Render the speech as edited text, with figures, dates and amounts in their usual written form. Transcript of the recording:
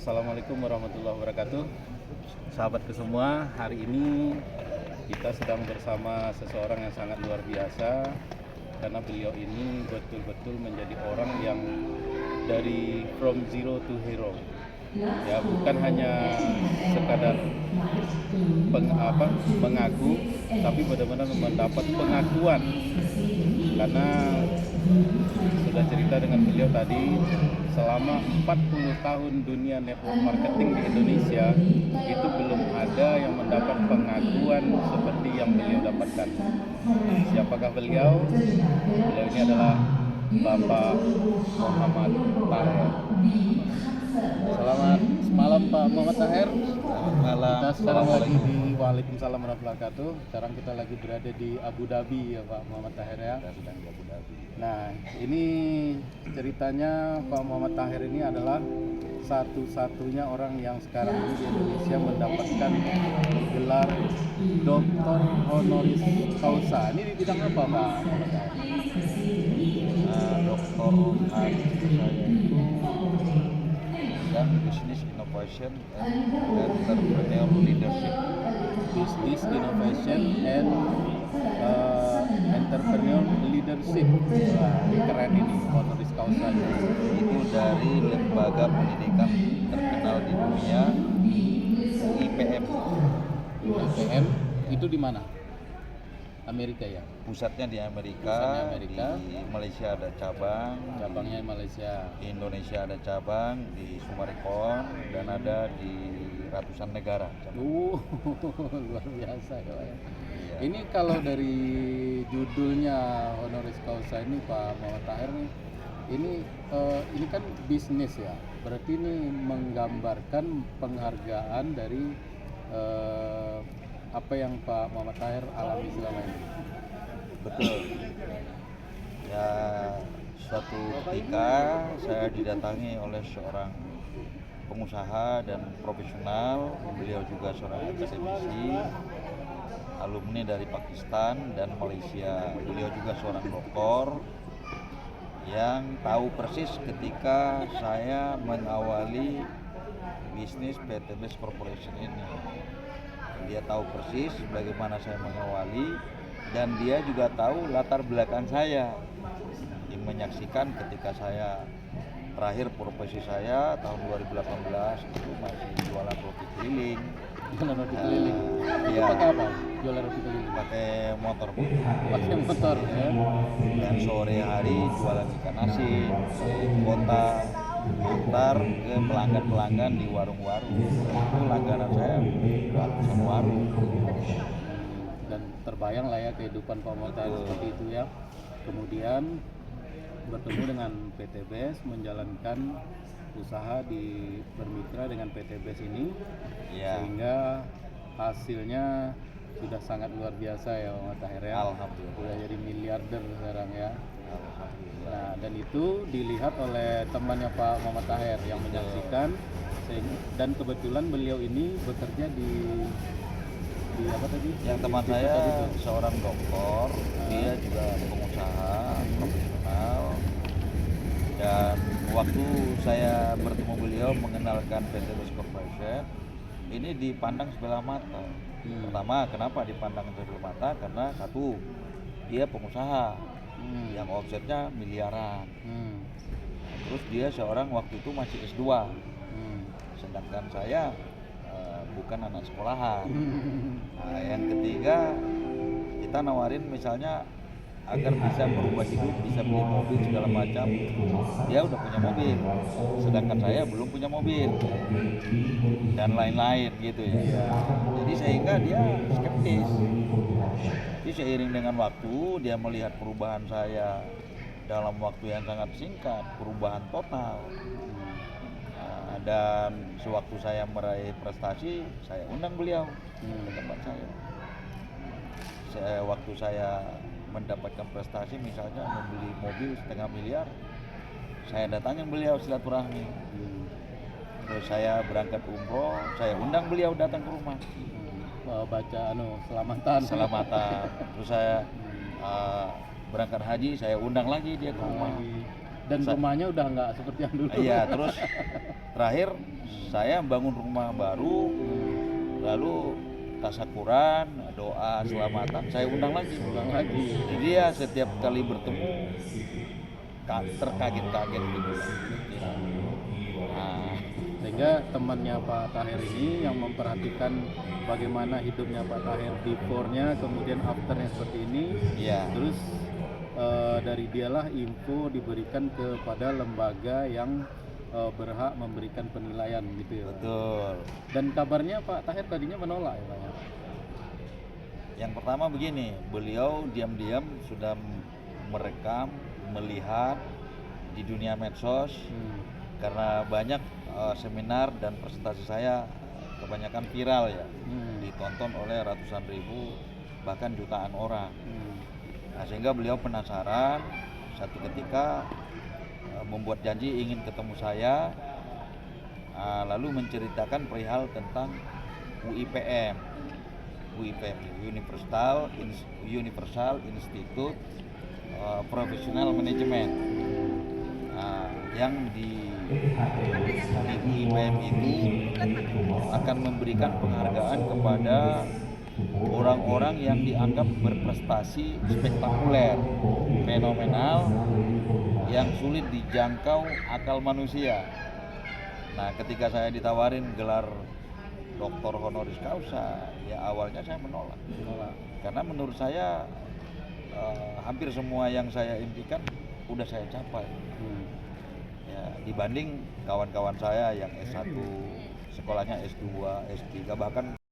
Assalamualaikum warahmatullahi wabarakatuh. Sahabatku semua, hari ini kita sedang bersama seseorang yang sangat luar biasa, karena beliau ini betul-betul menjadi orang yang dari from zero to hero. Ya, bukan hanya sekadar mengaku, tapi benar-benar mendapat pengakuan, karena sudah cerita dengan beliau tadi, selama 40 tahun dunia network marketing di Indonesia itu belum ada yang mendapat pengakuan seperti yang beliau dapatkan. Siapakah beliau? Beliau ini adalah Bapak Muhammad Taher. Selamat malam Pak Muhammad Taher. Malam. Kita sekarang lagi di Waalaikumsalam warahmatullahi wabarakatuh. Sekarang kita lagi berada di Abu Dhabi ya Pak Muhammad Taher ya. Kita sedang di Abu Dhabi. Nah, ini ceritanya Pak Muhammad Taher ini adalah satu-satunya orang yang sekarang ini di Indonesia mendapatkan gelar Doktor Honoris Causa. Ini di bidang apa Pak Muhammad Taher? Doktor saya itu dan Business Innovation and Entrepreneur Leadership. Business Innovation and Entrepreneur Leadership. Wah, ini keren ini honoris causa Itu dari lembaga pendidikan terkenal di dunia, IPM. IPM itu di mana? Amerika ya. Pusatnya di Amerika, Pusatnya Amerika. Di Malaysia ada cabang, Cabangnya di Malaysia. di Indonesia ada cabang, di Summarecon, dan ada di ratusan negara. Luar biasa ya Pak ya. Iya. Ini kalau dari judulnya honoris causa ini Pak Muhammad Taher nih, ini kan bisnis ya. Berarti ini menggambarkan penghargaan dari apa yang Pak Muhammad Taher alami selama ini. Betul. Ya, suatu ketika saya didatangi oleh seorang pengusaha dan profesional, beliau juga seorang akademisi, alumni dari Pakistan dan Malaysia. Beliau juga seorang doktor yang tahu persis ketika saya mengawali bisnis PT Best Corporation ini. Dia tahu persis bagaimana saya mengawali, dan dia juga tahu latar belakang saya. Dia menyaksikan ketika saya terakhir profesi saya tahun 2018 itu masih jualan roti keliling. Jualan roti keliling. Itu Iya. pakai apa? Jualan roti keliling. Pakai motor. Pakai motor ya. Dan sore hari jualan ikan asin di kota, antar ke pelanggan-pelanggan di warung-warung. Itu langganan saya ratusan warung. Dan terbayang lah ya kehidupan Pak Muhammad Taher seperti itu ya. Kemudian bertemu dengan PT Best, menjalankan usaha di bermitra dengan PT Best ini, Ya. sehingga hasilnya sudah sangat luar biasa ya Pak Muhammad Taher ya. Alhamdulillah. Sudah jadi miliarder sekarang ya. Alhamdulillah. Nah, dan itu dilihat oleh temannya Pak Muhammad Taher yang menyaksikan, dan kebetulan beliau ini bekerja di apa tadi? Yang teman Di saya tadi tuh. seorang dokter, dia juga pengusaha profesional, dan waktu saya bertemu beliau mengenalkan PT Best Corporation, ini dipandang sebelah mata. Pertama, kenapa dipandang sebelah mata? Karena satu, dia pengusaha yang omsetnya miliaran. Terus dia seorang waktu itu masih S2, sedangkan saya bukan anak sekolahan. Nah, yang ketiga, kita nawarin misalnya agar bisa merubah hidup, bisa beli mobil segala macam. Dia udah punya mobil, sedangkan saya belum punya mobil, dan lain-lain gitu ya. Jadi sehingga dia skeptis. Jadi seiring dengan waktu, dia melihat perubahan saya dalam waktu yang sangat singkat, perubahan total. Dan sewaktu saya meraih prestasi, saya undang beliau ke tempat saya. Waktu saya mendapatkan prestasi, misalnya membeli mobil setengah miliar, saya datangin beliau silaturahmi. Terus saya berangkat umroh, saya undang beliau datang ke rumah. Baca selamatan. Terus saya berangkat haji, saya undang lagi dia ke rumah. Dan rumahnya udah nggak seperti yang dulu. Iya, terus terakhir saya bangun rumah baru, lalu tasakuran, doa selamatan, saya undang lagi. Jadi ya setiap kali bertemu terkaget-kaget gitu. Nah, Sehingga temannya Pak Tahir ini yang memperhatikan bagaimana hidupnya Pak Tahir before-nya, kemudian after-nya seperti ini. iya. Terus dari dialah info diberikan kepada lembaga yang berhak memberikan penilaian gitu ya Pak. Betul. Dan kabarnya Pak Tahir tadinya menolak ya Pak ya? Yang pertama begini, beliau diam-diam sudah merekam, melihat di dunia medsos, karena banyak seminar dan presentasi saya kebanyakan viral ya, ditonton oleh ratusan ribu bahkan jutaan orang. Nah, sehingga beliau penasaran, satu ketika membuat janji ingin ketemu saya, lalu menceritakan perihal tentang UIPM, Universal Institute Professional Management, yang di UIPM itu akan memberikan penghargaan kepada orang-orang yang dianggap berprestasi spektakuler, fenomenal, yang sulit dijangkau akal manusia. Nah, ketika saya ditawarin gelar doktor honoris causa, ya awalnya saya menolak. Karena menurut saya hampir semua yang saya impikan udah saya capai. Ya, dibanding kawan-kawan saya yang S1, sekolahnya S2, S3, bahkan